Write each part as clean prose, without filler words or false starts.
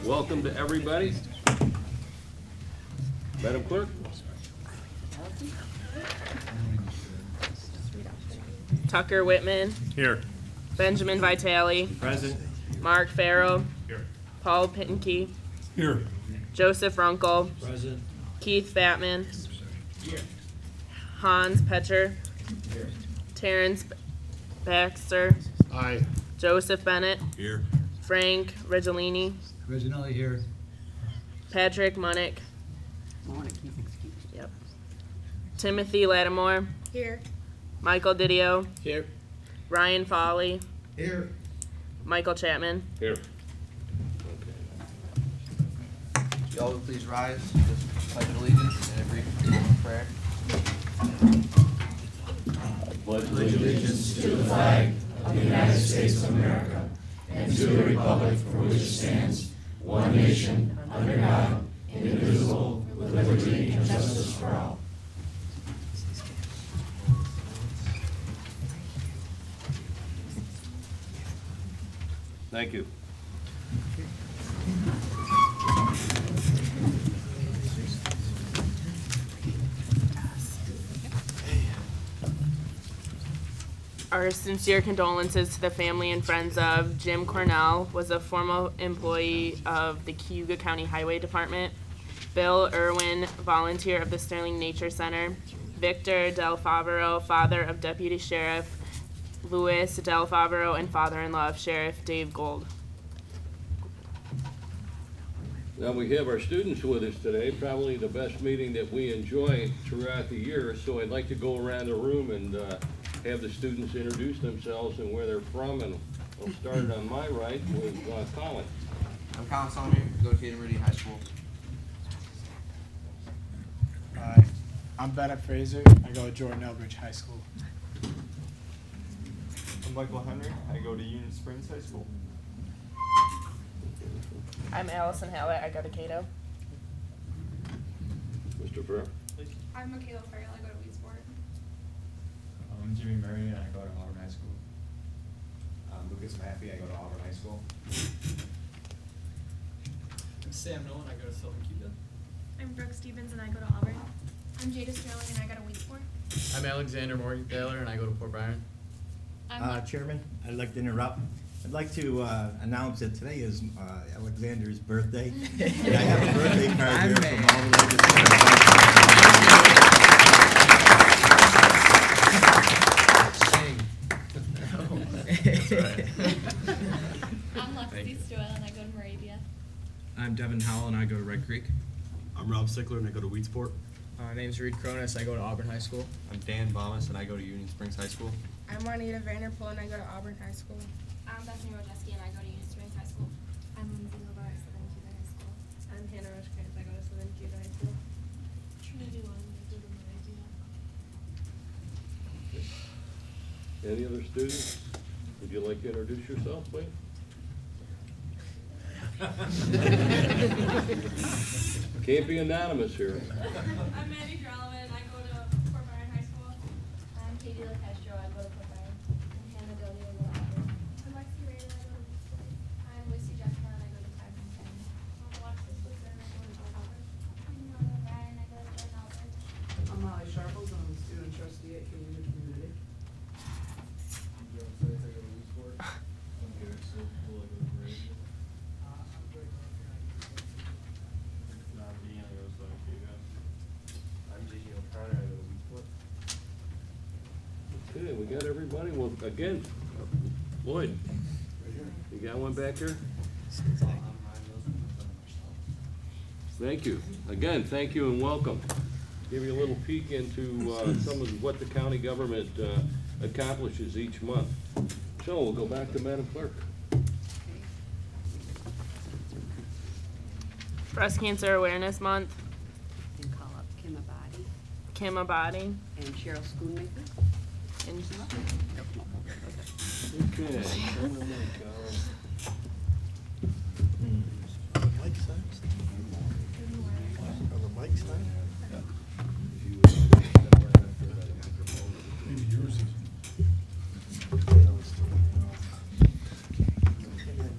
Welcome to everybody. Madam Clerk. Tucker Whitman. Here. Benjamin Vitale. Present. Mark Farrow. Here. Paul Pittenke. Here. Joseph Runkle. Present. Keith Fatman. Here. Hans Petcher. Here. Terrence Baxter. Aye. Joseph Bennett. Here. Frank Regilini. Reginelli here. Patrick Munnick. Yep. Timothy Lattimore. Here. Michael Didio. Here. Ryan Foley. Here. Michael Chapman. Here. Y'all would please rise, just pledge allegiance and a brief moment of prayer. Pledge Allegiance to the flag of the United States of America and to the republic for which it stands, one nation, under God, indivisible, with liberty and justice for all. Thank you. Our sincere condolences to the family and friends of Jim Cornell, was a former employee of the Cayuga County Highway Department. Bill Irwin, volunteer of the Sterling Nature Center. Victor Del Favero, father of Deputy Sheriff Louis Del Favero and father-in-law of Sheriff Dave Gold. Now we have our students with us today, probably the best meeting that we enjoy throughout the year. So I'd like to go around the room and have the students introduce themselves and where they're from. And we'll start on my right with Colin. I'm Colin Sommer, go to Caden Meridian High School. Hi, I'm Bennett Fraser. I go to Jordan Elbridge High School. I'm Michael Henry. I go to Union Springs High School. I'm Allison Hallett. I go to Cato. Mr. Fair. I'm Michaela Farrell. I go to Weedsport. I'm Jimmy Murray and I go to Auburn High School. I'm Lucas Maffey. I go to Auburn High School. I'm Sam Nolan. I go to Silver Cayuga. I'm Brooke Stevens and I go to Auburn. I'm Jada Sterling and I go to Weedsport. I'm Alexander Morgan-Thaler and I go to Port Byron. Chairman, I'd like to interrupt. I'd like to announce that today is Alexander's birthday. And I have a birthday card here from all the I'm Lexi Stoyle and I go to Moravia. I'm Devin Howell and I go to Red Creek. I'm Rob Sickler and I go to Weedsport. My name's Reed Cronus. I go to Auburn High School. I'm Dan Bomas and I go to Union Springs High School. I'm Juanita Vanderpool and I go to Auburn High School. I'm Bethany Rojeski and I go to Union Springs High School. I'm Lindsay Lovar at Southern Cayuga High School. I'm Hannah Rochkrantz. I go to Southern Cayuga High School. Trinity Long, I go to Moravia. Any other students? Would you like to introduce yourself, please? Can't be anonymous here. I'm Maddie Drellman and I go to Port Byron High School. I'm Katie LaCastro. I go to Port Byron. I'm Hannah Doty. I go to Auburn. I'm Lexi Raider. I go to Weedsport. I'm Lucy Jessica and I go to Tyson County. I'm Alexis Luther and I go to Jordan Auburn. I'm Mona O'Brien and I go to Jordan Auburn. I'm Molly Sharples. I'm a student trustee at Cayuga Community. I'm Joe Sites. I go to Weedsport. I'm Garrett Silverpool. I go to Moravia. I'm Greg Murphy. John Dean. I go to Southern Cayuga. I'm J.J. O'Connor. I go to Weedsport. Okay, we got everybody. Well, again, Lloyd, you got one back here? Thank you. Again, thank you and welcome. Give you a little peek into some of what the county government accomplishes each month. So we'll go back to Madam Clerk. Breast Cancer Awareness Month. And call up Kim Abadi Kim Abadi. and Cheryl Schoonmaker. And Okay.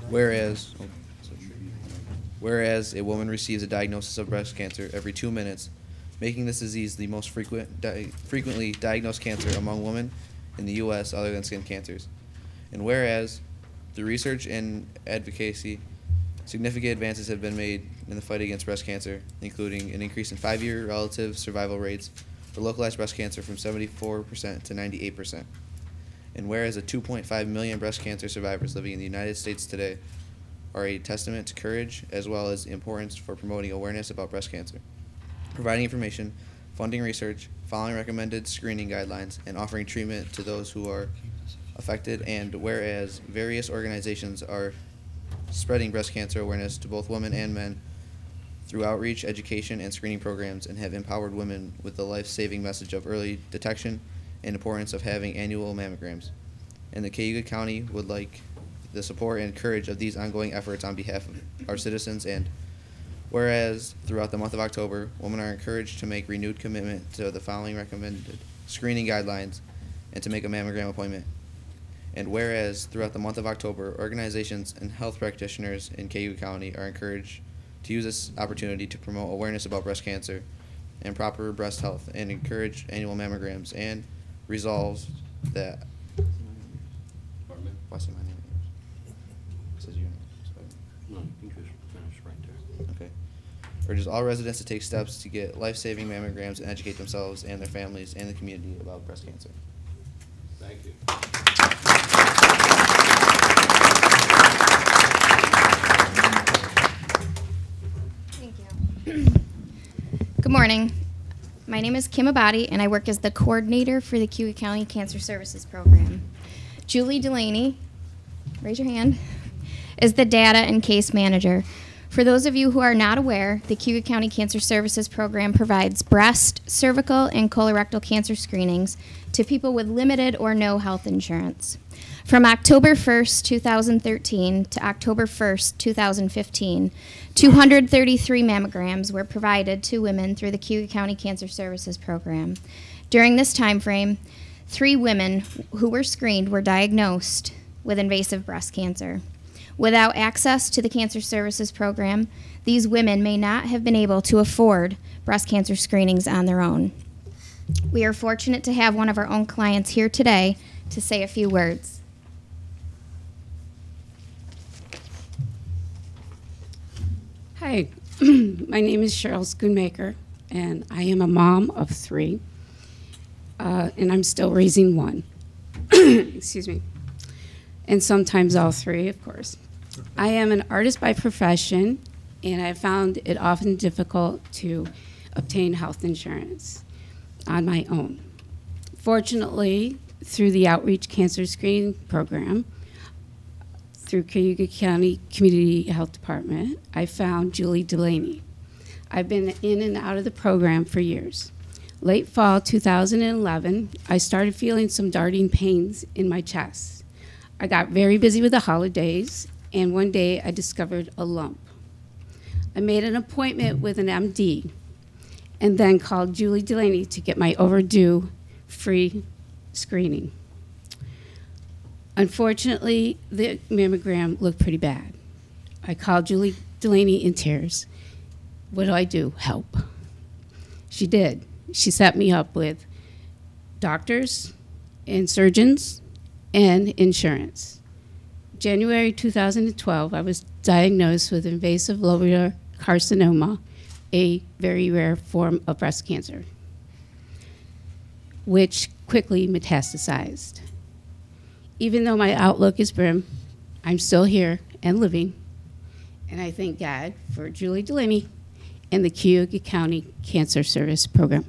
Whereas whereas a woman receives a diagnosis of breast cancer every 2 minutes, making this disease the most frequently diagnosed cancer among women in the U.S. other than skin cancers. And whereas, through research and advocacy, significant advances have been made in the fight against breast cancer, including an increase in 5-year relative survival rates for localized breast cancer from 74% to 98%. And whereas the 2.5 million breast cancer survivors living in the United States today are a testament to courage as well as importance for promoting awareness about breast cancer, providing information, funding research, following recommended screening guidelines, and offering treatment to those who are affected, and whereas various organizations are spreading breast cancer awareness to both women and men through outreach, education, and screening programs, and have empowered women with the life-saving message of early detection and importance of having annual mammograms. And the Cayuga County would like the support and courage of these ongoing efforts on behalf of our citizens. And whereas throughout the month of October, women are encouraged to make renewed commitment to the following recommended screening guidelines and to make a mammogram appointment. And whereas throughout the month of October, organizations and health practitioners in Cayuga County are encouraged to use this opportunity to promote awareness about breast cancer and proper breast health and encourage annual mammograms, and resolves that why say my name? It says your name. No, you can just finish right there. Okay. Urges all residents to take steps to get life-saving mammograms and educate themselves and their families and the community about breast cancer. Thank you. Thank you. Good morning. My name is Kim Abadi, and I work as the coordinator for the Cayuga County Cancer Services Program. Julie Delaney, raise your hand, is the data and case manager. For those of you who are not aware, the Cayuga County Cancer Services Program provides breast, cervical, and colorectal cancer screenings to people with limited or no health insurance. From October 1st, 2013 to October 1st, 2015, 233 mammograms were provided to women through the Cayuga County Cancer Services Program. During this time frame, 3 women who were screened were diagnosed with invasive breast cancer. Without access to the Cancer Services Program, these women may not have been able to afford breast cancer screenings on their own. We are fortunate to have one of our own clients here today to say a few words. Hi, my name is Cheryl Schoonmaker, and I am a mom of 3, and I'm still raising 1. Excuse me. And sometimes all 3, of course. I am an artist by profession, and I found it often difficult to obtain health insurance on my own. Fortunately, through the Outreach Cancer Screening Program, through Cayuga County Community Health Department, I found Julie Delaney. I've been in and out of the program for years. Late fall 2011, I started feeling some darting pains in my chest. I got very busy with the holidays, and one day I discovered a lump. I made an appointment with an MD and then called Julie Delaney to get my overdue free screening. Unfortunately, the mammogram looked pretty bad. I called Julie Delaney in tears. What do I do? Help. She did. She set me up with doctors and surgeons and insurance. January 2012, I was diagnosed with invasive lobular carcinoma, a very rare form of breast cancer, which quickly metastasized. Even though my outlook is grim, I'm still here and living, and I thank God for Julie Delaney and the Cayuga County Cancer Service Program.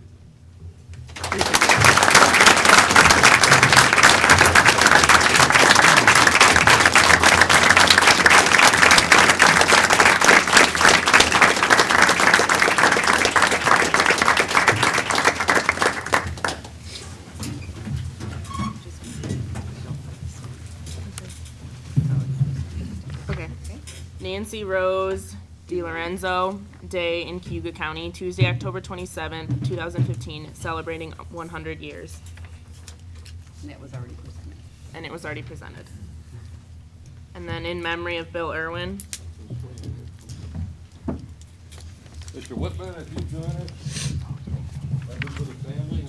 Nancy Rose DiLorenzo Day in Cayuga County, Tuesday, October 27, 2015, celebrating 100 years. And that was already presented. And it was already presented. And then in memory of Bill Irwin. Mr. Whitman, if you join us. Members of the family.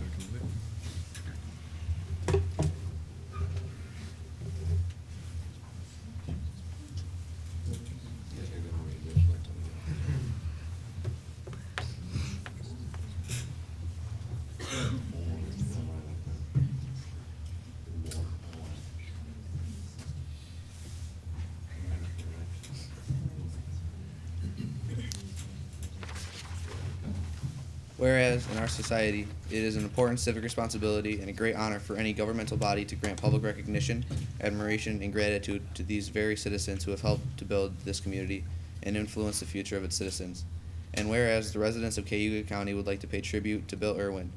Whereas, in our society, it is an important civic responsibility and a great honor for any governmental body to grant public recognition, admiration, and gratitude to these very citizens who have helped to build this community and influence the future of its citizens. And whereas the residents of Cayuga County would like to pay tribute to Bill Irwin.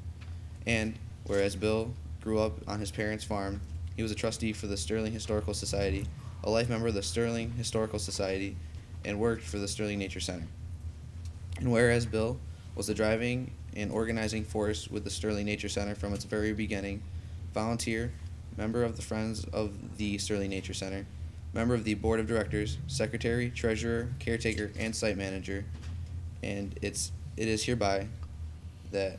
And whereas Bill grew up on his parents' farm, he was a trustee for the Sterling Historical Society, a life member of the Sterling Historical Society, and worked for the Sterling Nature Center. And whereas Bill was the driving and organizing force with the Sterling Nature Center from its very beginning, volunteer, member of the Friends of the Sterling Nature Center, member of the Board of Directors, Secretary, Treasurer, Caretaker, and Site Manager, and it is hereby that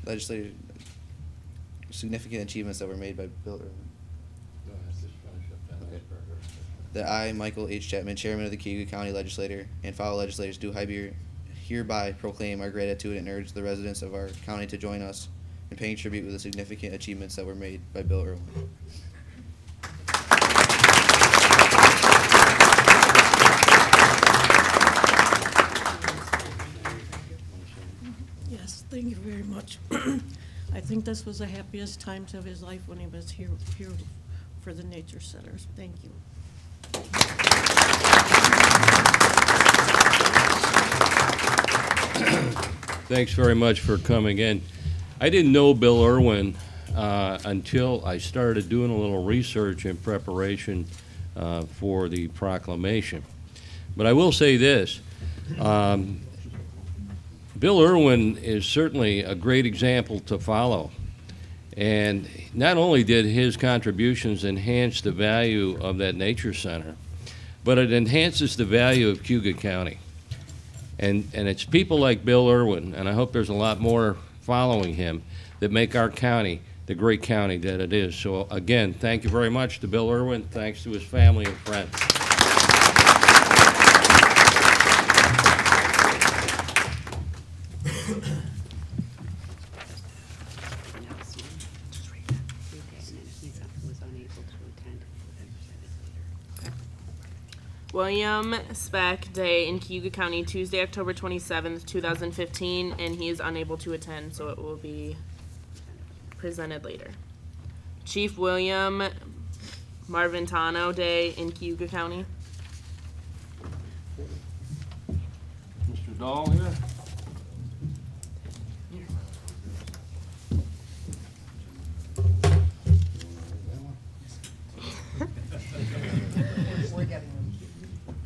legislative significant achievements that were made by Bill Irwin. Go ahead, just finish up that last paragraph. That I, Michael H. Chapman, Chairman of the Cayuga County Legislature, and fellow legislators do hereby proclaim our gratitude and urge the residents of our county to join us in paying tribute with the significant achievements that were made by Bill Irwin. Yes, thank you very much. I think this was the happiest times of his life when he was here for the Nature Centers. Thank you. Thanks very much for coming in. I didn't know Bill Irwin until I started doing a little research in preparation for the proclamation. But I will say this. Bill Irwin is certainly a great example to follow. And not only did his contributions enhance the value of that nature center, but it enhances the value of Cayuga County. And it's people like Bill Irwin, and I hope there's a lot more following him, that make our county the great county that it is. So again, thank you very much to Bill Irwin. Thanks to his family and friends. William Speck Day in Cayuga County, Tuesday, October 27th, 2015, and he is unable to attend, so it will be presented later. Chief William Marvintano Day in Cayuga County. Mr. Dahl here.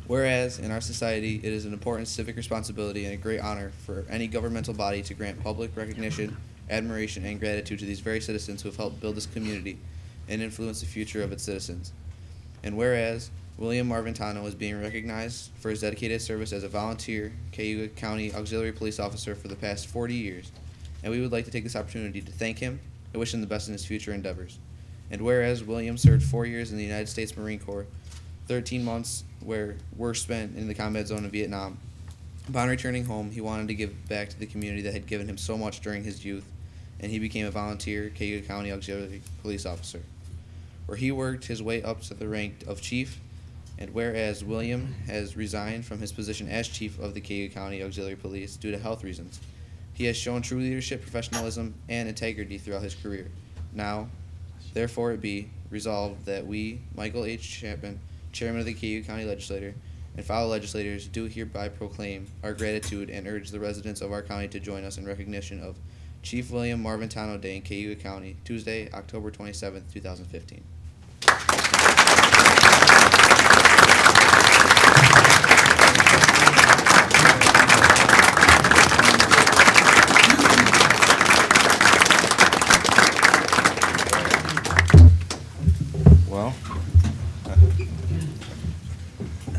Whereas, in our society, it is an important civic responsibility and a great honor for any governmental body to grant public recognition, admiration, and gratitude to these very citizens who have helped build this community and influence the future of its citizens. And whereas, William Marvintano is being recognized for his dedicated service as a volunteer Cayuga County Auxiliary Police Officer for the past 40 years, and we would like to take this opportunity to thank him and wish him the best in his future endeavors. And whereas William served 4 years in the United States Marine Corps, 13 months were spent in the combat zone of Vietnam. Upon returning home, he wanted to give back to the community that had given him so much during his youth, and he became a volunteer Cayuga County Auxiliary Police Officer, where he worked his way up to the rank of chief. And whereas William has resigned from his position as chief of the Cayuga County Auxiliary Police due to health reasons, he has shown true leadership, professionalism, and integrity throughout his career. Now, therefore it be resolved that we, Michael H. Chapman, Chairman of the Cayuga County Legislature, and fellow legislators do hereby proclaim our gratitude and urge the residents of our county to join us in recognition of Chief William Marvintano Day in Cayuga County, Tuesday, October 27th, 2015.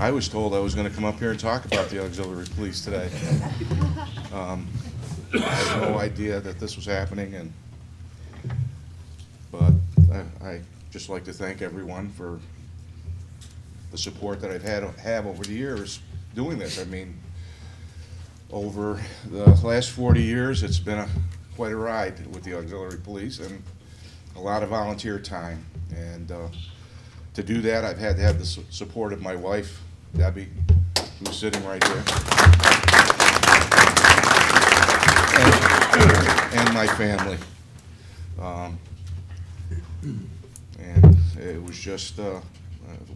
I was told I was going to come up here and talk about the auxiliary police today. I had no idea that this was happening, but I just like to thank everyone for the support that I've have over the years doing this. I mean, over the last 40 years, it's been quite a ride with the auxiliary police and a lot of volunteer time. And to do that, I've had to have the support of my wife, Debbie, who's sitting right here, and my family. And it was just,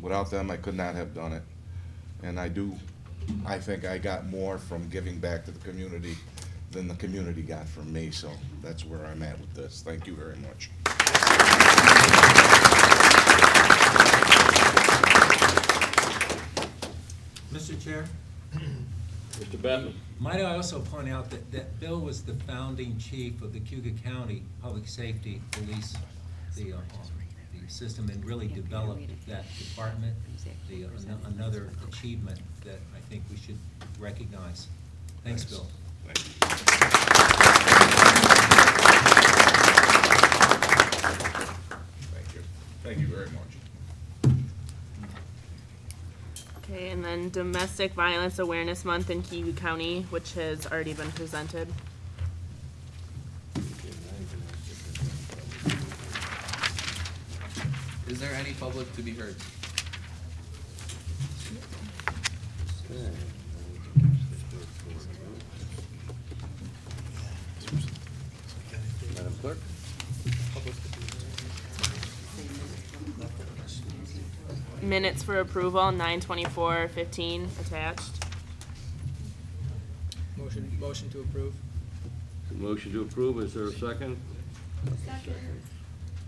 without them, I could not have done it. And I think I got more from giving back to the community than the community got from me, so that's where I'm at with this. Thank you very much. Mr. Chair? Mr. Bettman. Might I also point out that Bill was the founding chief of the Cayuga County Public Safety Police, the system, and really developed that department. Another achievement that I think we should recognize. Thanks, Bill. Thank you. Thank you. Thank you very much. Okay, and then Domestic Violence Awareness Month in Cayuga County, which has already been presented. Is there any public to be heard? Madam Clerk. Minutes for approval, 9/24/15 attached. Motion to approve. Motion to approve, is there a second? Second.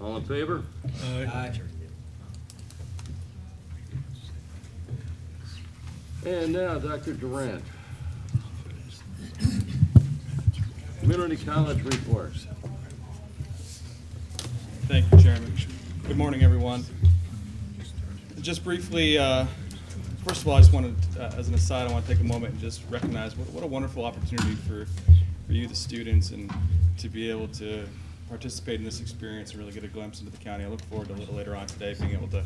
All in favor? Aye. And now, Dr. Durant. Community College reports. Thank you, Chairman. Good morning, everyone. Just briefly, first of all, I just wanted, as an aside, I want to take a moment and just recognize what a wonderful opportunity for you, the students, and to be able to participate in this experience and really get a glimpse into the county. I look forward to a little later on today being able to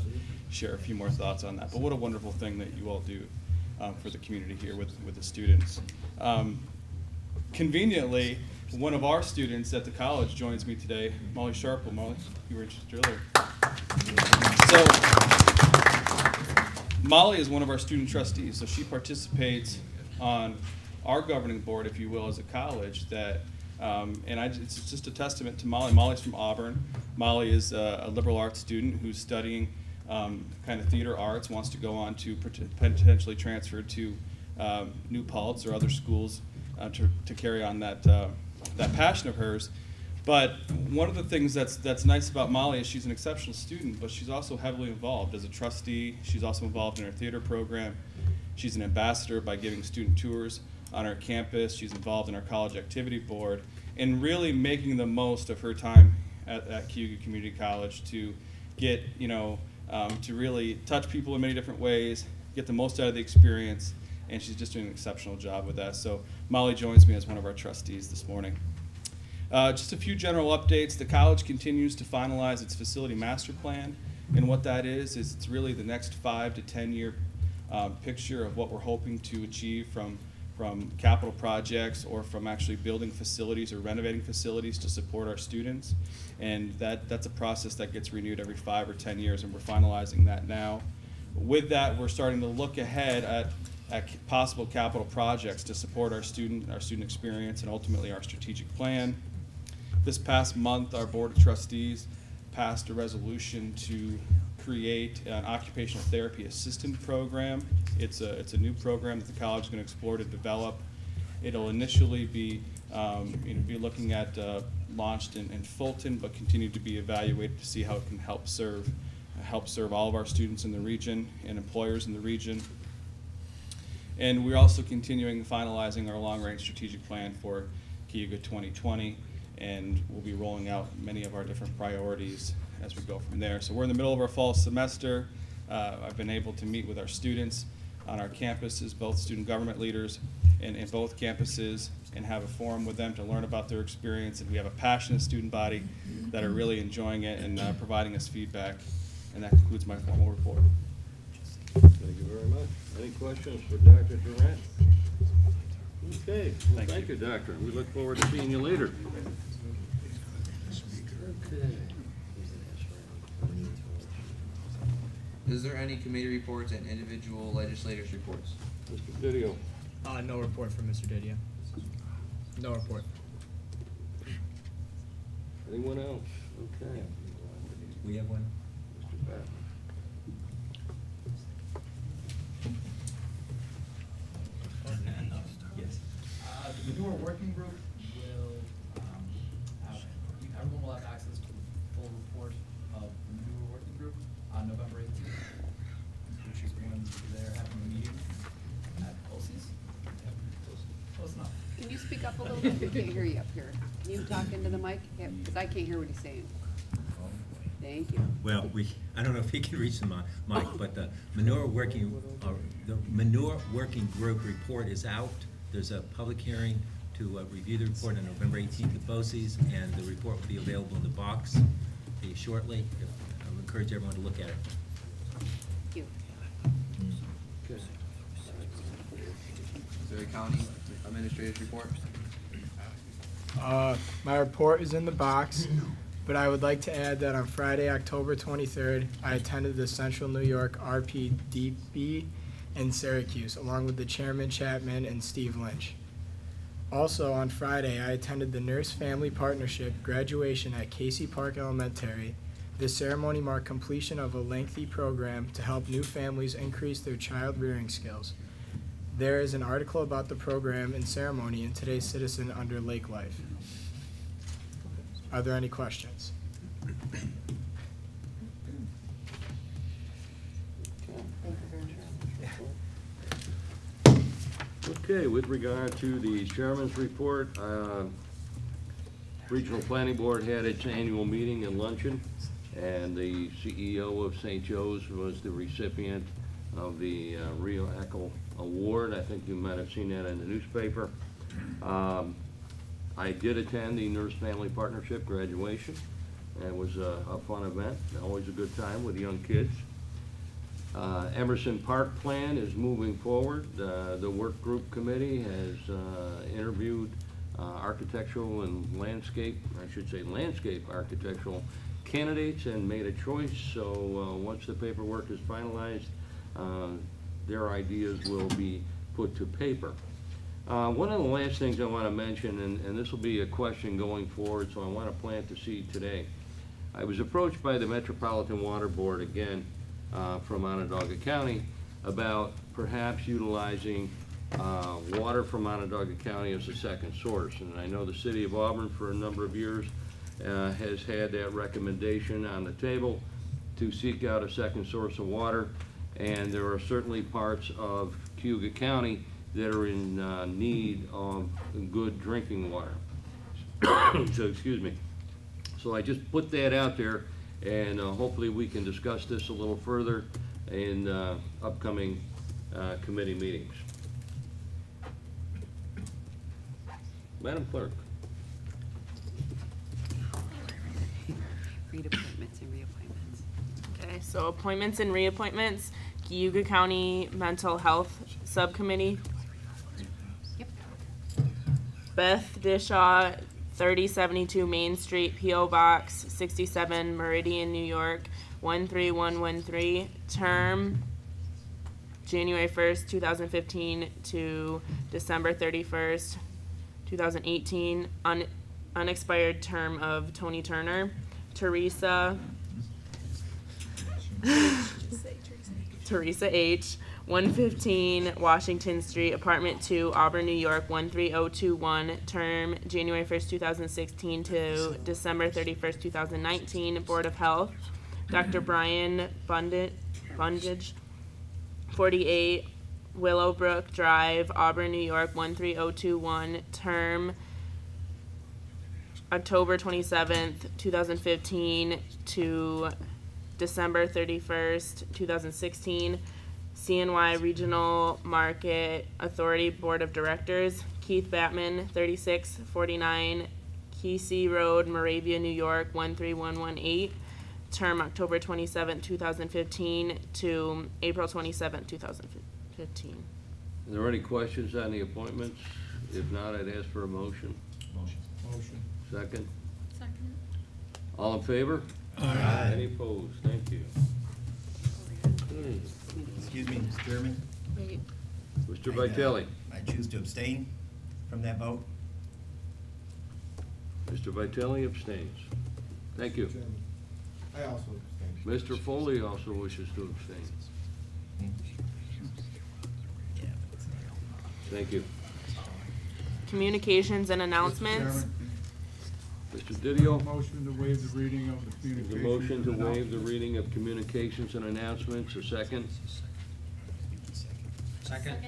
share a few more thoughts on that. But what a wonderful thing that you all do for the community here with the students. Conveniently, one of our students at the college joins me today, Molly Sharple. Molly, you were interested earlier. So, Molly is one of our student trustees, so she participates on our governing board, if you will, as a college. That, it's just a testament to Molly. Molly's from Auburn. Molly is a liberal arts student who's studying kind of theater arts, wants to go on to potentially transfer to New Paltz or other schools to carry on that passion of hers. But one of the things that's nice about Molly is she's an exceptional student, but she's also heavily involved as a trustee. She's also involved in our theater program. She's an ambassador by giving student tours on our campus. She's involved in our college activity board, and really making the most of her time at Cayuga Community College to get, to really touch people in many different ways, get the most out of the experience, and she's just doing an exceptional job with that. So Molly joins me as one of our trustees this morning. Just a few general updates. The college continues to finalize its facility master plan, and what that is it's really the next 5 to 10 year picture of what we're hoping to achieve from capital projects or from actually building facilities or renovating facilities to support our students. And that's a process that gets renewed every 5 or 10 years, and we're finalizing that now. With that, we're starting to look ahead at possible capital projects to support our student experience and ultimately our strategic plan. This past month, our Board of Trustees passed a resolution to create an occupational therapy assistant program. It's a new program that the college is going to explore to develop. It'll initially be looking at launched in Fulton, but continue to be evaluated to see how it can help serve all of our students in the region and employers in the region. And we're also continuing finalizing our long-range strategic plan for Cayuga 2020, and we'll be rolling out many of our different priorities as we go from there. So we're in the middle of our fall semester. I've been able to meet with our students on our campuses, both student government leaders in both campuses, and have a forum with them to learn about their experience. And we have a passionate student body that are really enjoying it and providing us feedback. And that concludes my formal report. Thank you very much. Any questions for Dr. Durant? Okay, well, thank you, Doctor. We look forward to seeing you later. Okay. Is there any committee reports and individual legislators' reports? Mr. Didio. No report from Mr. Didio. No report. Anyone else? Okay. We have one. Mr. Batten. Yes. The manure working group will everyone will have access to the full report of the manure working group on November 18th, which is when they're having a meeting at OC's. Close enough. Can you speak up a little bit? We can't hear you up here. Can you talk into the mic? Because I can't hear what he's saying. Thank you. Well, I don't know if he can reach the mic, but the manure working group report is out. There's a public hearing to review the report on November 18th at BOCES, and the report will be available in the box shortly. I would encourage everyone to look at it. Thank you. Okay. Is there a county administrator's report? My report is in the box, but I would like to add that on Friday, October 23rd, I attended the Central New York RPDB in Syracuse, along with the Chairman Chapman and Steve Lynch. Also on Friday, I attended the Nurse Family Partnership graduation at Casey Park Elementary. This ceremony marked completion of a lengthy program to help new families increase their child rearing skills. There is an article about the program and ceremony in today's Citizen under Lake Life. Are there any questions? Okay, with regard to the chairman's report, Regional Planning Board had its annual meeting and luncheon, and the CEO of St. Joe's was the recipient of the Rio Echo Award. I think you might have seen that in the newspaper. I did attend the Nurse Family Partnership graduation. It was a fun event, always a good time with young kids. Emerson Park Plan is moving forward. The work group committee has interviewed architectural and landscape architectural candidates and made a choice. So once the paperwork is finalized, their ideas will be put to paper. One of the last things I want to mention, and this will be a question going forward, so I want to plant the seed today. I was approached by the Metropolitan Water Board again from Onondaga County about perhaps utilizing water from Onondaga County as a second source. And I know the city of Auburn for a number of years has had that recommendation on the table to seek out a second source of water. And there are certainly parts of Cayuga County that are in need of good drinking water. So, excuse me. So I just put that out there, and hopefully we can discuss this a little further in upcoming committee meetings. Madam Clerk. Read appointments and reappointments. Okay, so appointments and reappointments, Cayuga County Mental Health Subcommittee. Yep. Beth Dishaw, 3072 Main Street, P.O. Box 67, Meridian, New York, 13113. Term January 1st, 2015 to December 31st, 2018. Unexpired term of Tony Turner. Teresa H., 115 Washington Street, Apartment 2, Auburn, New York, 13021. Term January 1st, 2016 to December 31st, 2019. Board of Health, Dr. Brian Bundage, 48 Willowbrook Drive, Auburn, New York, 13021. Term October 27th, 2015 to December 31st, 2016. CNY Regional Market Authority Board of Directors, Keith Batman, 3649 Kesey Road, Moravia, New York, 13118. Term October 27, 2015 to April 27, 2015. Are there any questions on the appointments? If not, I'd ask for a motion. Motion. Second? Second. All in favor? Aye. Any opposed? Thank you. Excuse me, Mr. Chairman. Mr. Vitale? I choose to abstain from that vote. Mr. Vitale abstains. Thank you. I also abstain. Mr. Foley also wishes to abstain. Thank you. Communications and announcements. Mr. Didio? Motion to waive the reading of the The communications. motion to and waive the announcements. reading of communications and announcements, a second? Second.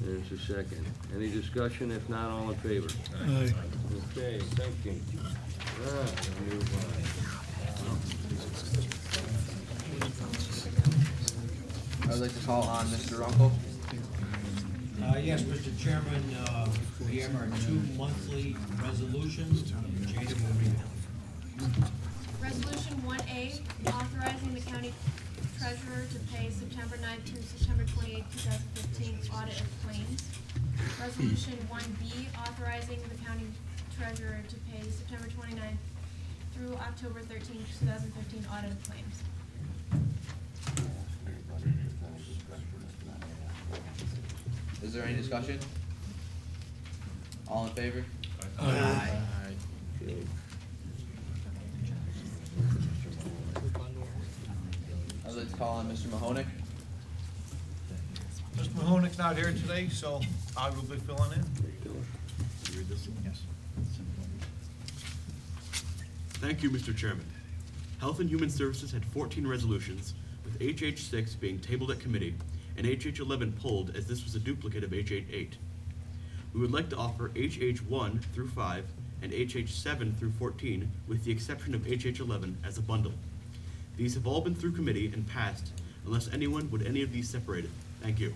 There's a second. Any discussion? If not, all in favor? Aye. Okay, thank you. Move I would like to call on Mr. Runkle. Yes, Mr. Chairman, we have our 2 monthly resolutions. Jada will read them. Resolution 1A, authorizing the county treasurer to pay September 9th through September 28th, 2015 audit of claims. Resolution 1B, authorizing the county treasurer to pay September 29th through October 13th, 2015 audit of claims. Is there any discussion? All in favor? Aye. I would like to call on Mr. Mahonick. Mr. Mahonick's not here today, so I will be filling in. Yes. Thank you, Mr. Chairman. Health and Human Services had 14 resolutions, with HH6 being tabled at committee and HH11 pulled as this was a duplicate of HH8. We would like to offer HH1 through 5 and HH7 through 14 with the exception of HH11 as a bundle. These have all been through committee and passed unless anyone would any of these separated. Thank you.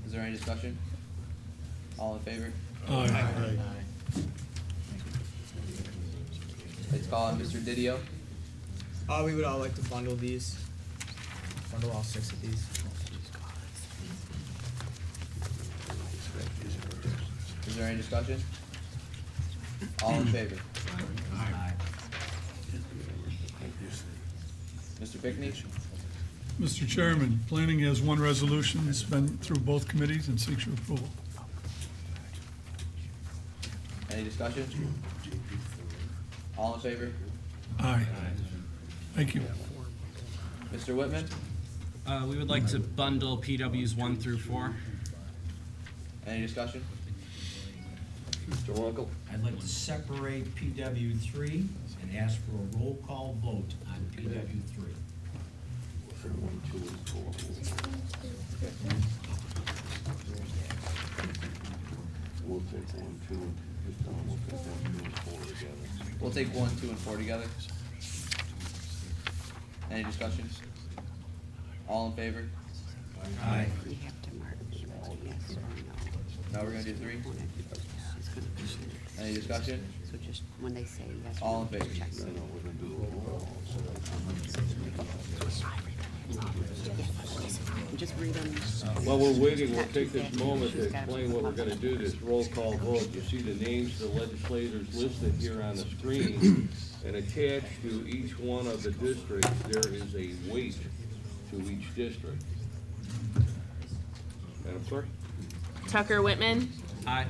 Is there any discussion? All in favor? Aye. Let's call on Mr. Didio. We would all like to bundle these. Bundle all 6 of these. Is there any discussion? All in favor? Mr. Pickney? Mr. Chairman, planning has 1 resolution. It's been through both committees and seeks your approval. Any discussion? All in favor? Aye. Thank you. Mr. Whitman? We would like to bundle PWs 1 through 4. Any discussion? Mr. Runkle? I'd like to separate PW 3 and ask for a roll call vote on PW 3. We'll take 1, 2, and just tell them we'll take 1, 2, and 4 together. We'll take 1, 2, and 4 together. Any discussion? All in favor? Aye. We have to mark yes or no. Now we're gonna do 3. Any discussion? So just when they say yes All or in no, favor? check. No, we're gonna do it all. Just read them. While we're waiting, we'll take this moment to explain what we're gonna do, this roll call vote. You see the names of the legislators listed here on the screen, and attached to each one of the districts, there is a weight to each district. Madam Clerk? Tucker Whitman, Aye.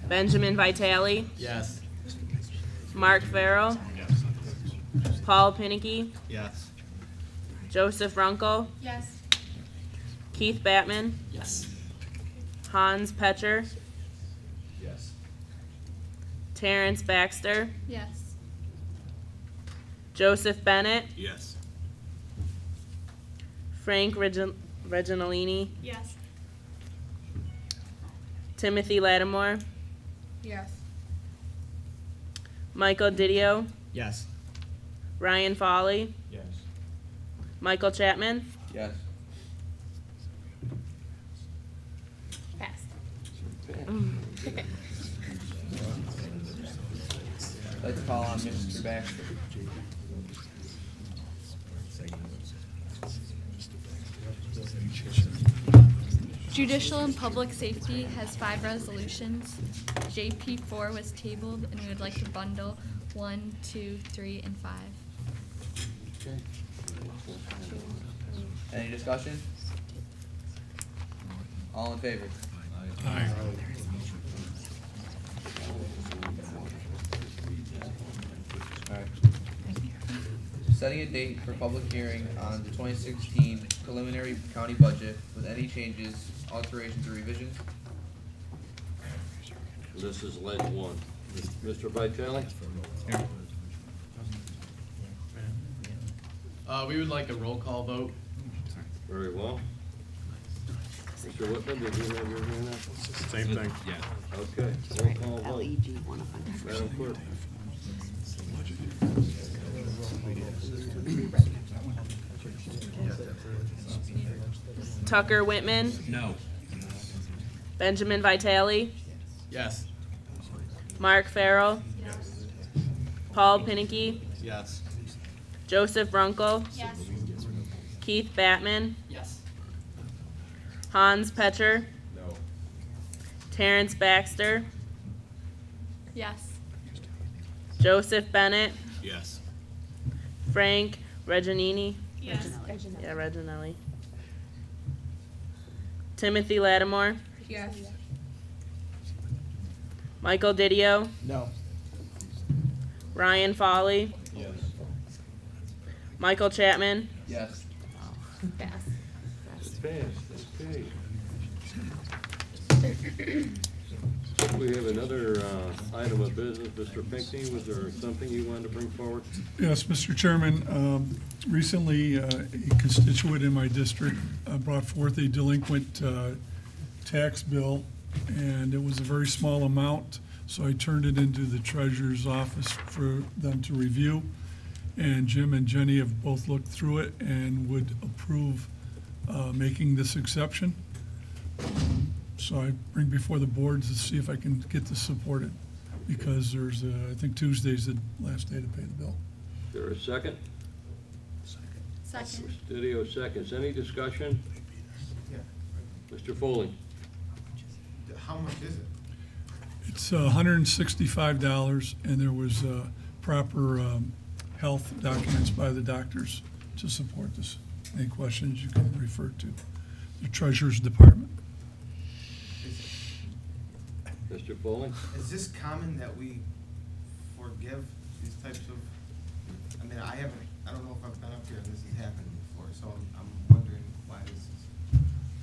Benjamin Vitale, Yes. Mark Farrell, Paul Pinicky, Yes. Joseph Runkle, Yes. Keith Batman, Yes. Hans Petcher, Yes. Terrence Baxter, Yes. Joseph Bennett, Yes. Frank Reginalini, Yes. Timothy Lattimore, Yes. Michael Didio, Yes. Ryan Foley, Yes. Michael Chapman. Yes. Passed. I'd like to call on Mr. Baxter. Judicial and Public Safety has 5 resolutions. JP4 was tabled, and we would like to bundle 1, 2, 3, and 5. Any discussion? All in favor? Aye. Alright. Setting a date for public hearing on the 2016 preliminary county budget with any changes, alterations, or revisions. This is ledge 1. Mr. Vitale? We would like a roll call vote. Very well. Mr. Whitman, did you have your hand up? Same thing. Yeah. Okay, roll call vote. Madam Clerk. Tucker Whitman. No. Benjamin Vitale. Yes. Mark Farrell. Paul Pinnicky. Yes. Joseph Runkel. Yes. Keith Batman. Yes. Hans Petcher. No. Terrence Baxter. Yes. Joseph Bennett. Yes. Frank Reginini. Yes. Yeah, Reginelli. Timothy Lattimore. Yes. Michael Didio. No. Ryan Foley. Yes. Michael Chapman. Yes. Pass. It's passed, okay. We have another item of business. Mr. Pinckney, was there something you wanted to bring forward? Yes, Mr. Chairman, recently a constituent in my district brought forth a delinquent tax bill, and it was a very small amount, so I turned it into the treasurer's office for them to review. And Jim and Jenny have both looked through it and would approve making this exception. So I bring before the board to see if I can get this supported, because there's, I think Tuesday's the last day to pay the bill. Is there a second? Second. Studio seconds. Any discussion? Yeah. Mr. Foley? How much is it? It's $165, and there was proper health documents by the doctors to support this. Any questions, you can refer to the Treasurer's Department. Mr. Foley? Is this common that we forgive these types of, I mean, I don't know if I've been up here and this has happened before, so I'm wondering why this is.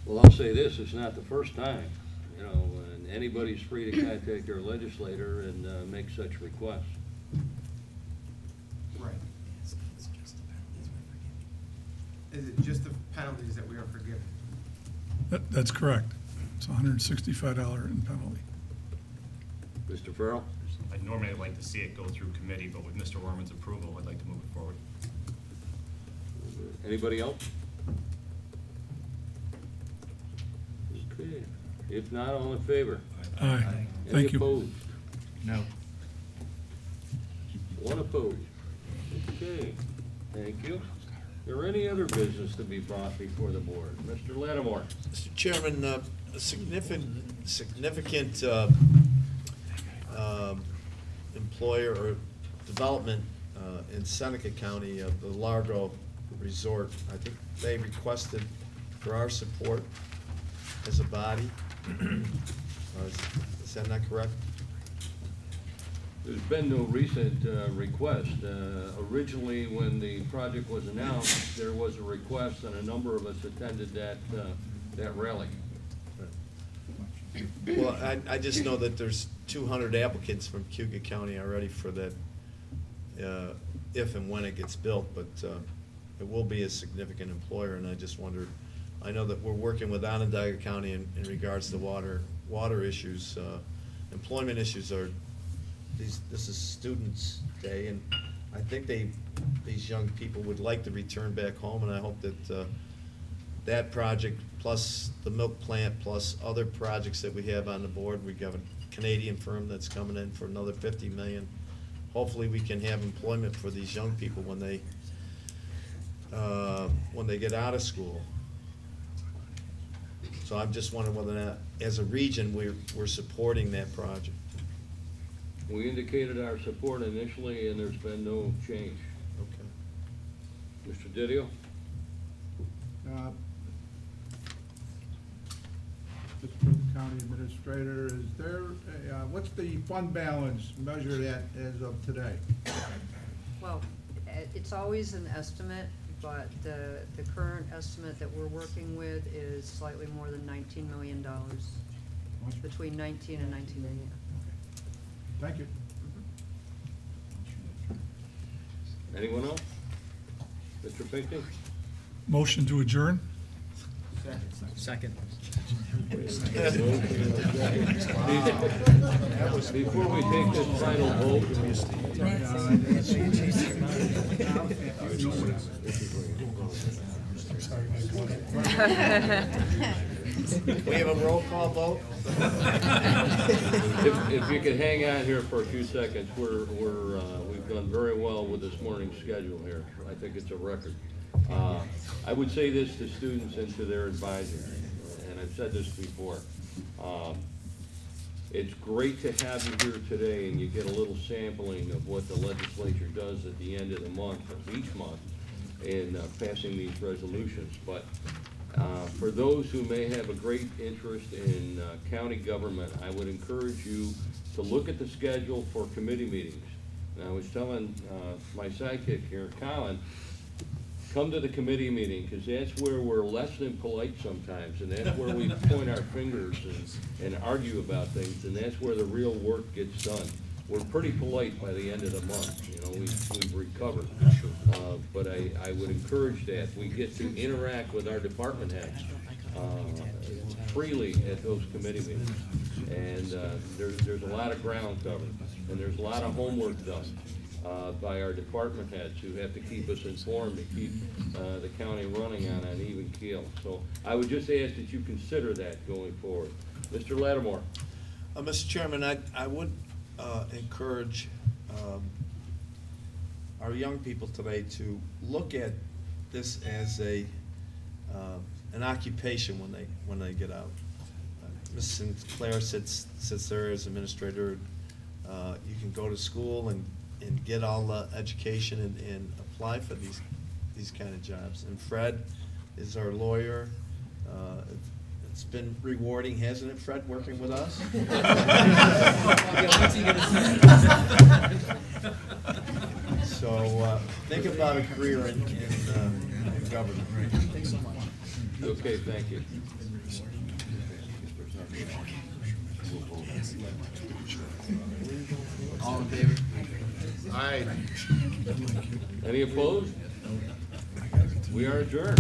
Well, I'll say this, it's not the first time, you know, and anybody's free to contact their legislator and make such requests. Right. Is it just the penalties that we are forgiving? That's correct. It's a $165 in penalty. Mr. Farrell? I'd normally like to see it go through committee, but with Mr. Orman's approval, I'd like to move it forward. Anybody else? Okay. If not, all in favor? Aye. Thank you. Any opposed? No. One opposed. Okay, thank you. Is there any other business to be brought before the board? Mr. Lattimore? Mr. Chairman, a significant employer or development in Seneca County, the Largo Resort, I think they requested for our support as a body. Is that not correct? There's been no recent request. Originally, when the project was announced, there was a request, and a number of us attended that rally. Well, I just know that there's 200 applicants from Cayuga County already for that, if and when it gets built, but it will be a significant employer, and I just wondered, I know that we're working with Onondaga County in regards to water issues. Employment issues are, this is Students' Day, and I think these young people would like to return back home, and I hope that that project, plus the milk plant, plus other projects that we have on the board, we got a Canadian firm that's coming in for another 50 million. Hopefully we can have employment for these young people when they get out of school. So I'm just wondering whether or not, as a region, we're supporting that project. We indicated our support initially, and there's been no change. Okay. Mr. Didio? Mr. County Administrator, is there, what's the fund balance measured at as of today? Well, it's always an estimate, but the current estimate that we're working with is slightly more than $19 million, between 19 and 19 million. Thank you. Anyone else? Mr. Pinckney? Motion to adjourn? Second. Before we take this final vote, We have a roll call vote? if you could hang on here for a few seconds, we've done very well with this morning's schedule here. I think it's a record. I would say this to students and to their advisors, and I've said this before. It's great to have you here today, and you get a little sampling of what the legislature does at the end of the month, of each month, in passing these resolutions. But for those who may have a great interest in county government, I would encourage you to look at the schedule for committee meetings. And I was telling my sidekick here, Colin, come to the committee meeting, because that's where we're less than polite sometimes, and that's where we point our fingers and argue about things, and that's where the real work gets done. We're pretty polite by the end of the month, you know, we've recovered. But I would encourage that. We get to interact with our department heads freely at those committee meetings. And there's a lot of ground covered, and there's a lot of homework done by our department heads who have to keep us informed to keep the county running on an even keel. So I would just ask that you consider that going forward. Mr. Lattimore. Mr. Chairman, I would encourage our young people today to look at this as an occupation when they get out. Ms. Sinclair sits there as administrator. You can go to school and get all the education and apply for these kind of jobs. And Fred is our lawyer. It's been rewarding, hasn't it, Fred, working with us? So think about a career in government. Thanks so much. Okay, thank you. All in favor? Aye. Any opposed? We are adjourned.